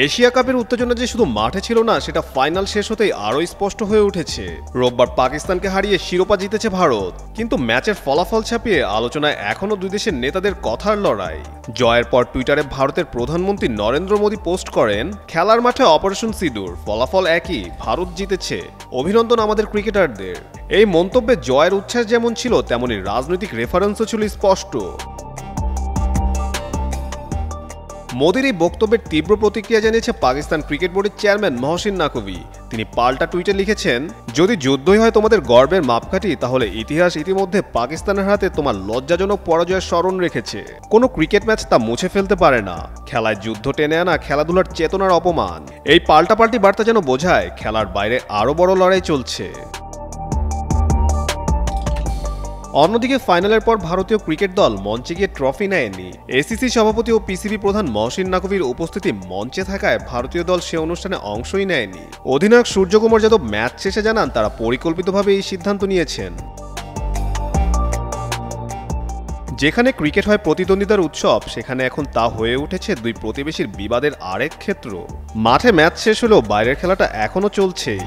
Asia কাপের উত্তেজনা যে শুধু মাঠে ছিল না, সেটা ফাইনাল শেষ হতেই আরও স্পষ্ট হয়ে উঠেছে। রোববার পাকিস্তানকে হারিয়ে শিরোপা জিতেছে ভারত, কিন্তু ম্যাচের ফলাফল ছাপিয়ে আলোচনায় এখনও দুই দেশের নেতাদের কথার লড়াই। জয়ের পর টুইটারে ভারতের প্রধানমন্ত্রী নরেন্দ্র মোদী পোস্ট করেন, খেলার মাঠে অপারেশন সিঁদুর, ফলাফল একই, ভারত জিতেছে, অভিনন্দন আমাদের ক্রিকেটারদের। এই মন্তব্যে জয়ের উচ্ছ্বাস যেমন ছিল, তেমনি রাজনৈতিক রেফারেন্সও ছিল স্পষ্ট। মোদির এই বক্তব্যের তীব্র প্রতিক্রিয়া জানিয়েছে পাকিস্তান ক্রিকেট বোর্ডের চেয়ারম্যান মহসিন নাকভি। তিনি পাল্টা টুইটে লিখেছেন, যদি যুদ্ধই হয় তোমাদের গর্বের মাপকাঠি, তাহলে ইতিহাস ইতিমধ্যে পাকিস্তানের হাতে তোমার লজ্জাজনক পরাজয়ের স্মরণ রেখেছে। কোনো ক্রিকেট ম্যাচ তা মুছে ফেলতে পারে না। খেলায় যুদ্ধ টেনে আনা খেলাধুলার চেতনার অপমান। এই পাল্টাপাল্টি বার্তা যেন বোঝায় খেলার বাইরে আরও বড় লড়াই চলছে। অন্যদিকে ফাইনালের পর ভারতীয় ক্রিকেট দল মঞ্চে গিয়ে ট্রফি নেয়নি। এসিসি সভাপতি ও পিসিবি প্রধান মহসিন নাকভির উপস্থিতি মঞ্চে থাকায় ভারতীয় দল সে অনুষ্ঠানে অংশই নেয়নি। অধিনায়ক সূর্যকুমার যাদব ম্যাচ শেষে জানান, তারা পরিকল্পিতভাবে এই সিদ্ধান্ত নিয়েছেন। যেখানে ক্রিকেট হয় প্রতিদ্বন্দ্বিতার উৎসব, সেখানে এখন তা হয়ে উঠেছে দুই প্রতিবেশীর বিবাদের আরেক ক্ষেত্র। মাঠে ম্যাচ শেষ হলেও বাইরের খেলাটা এখনও চলছেই।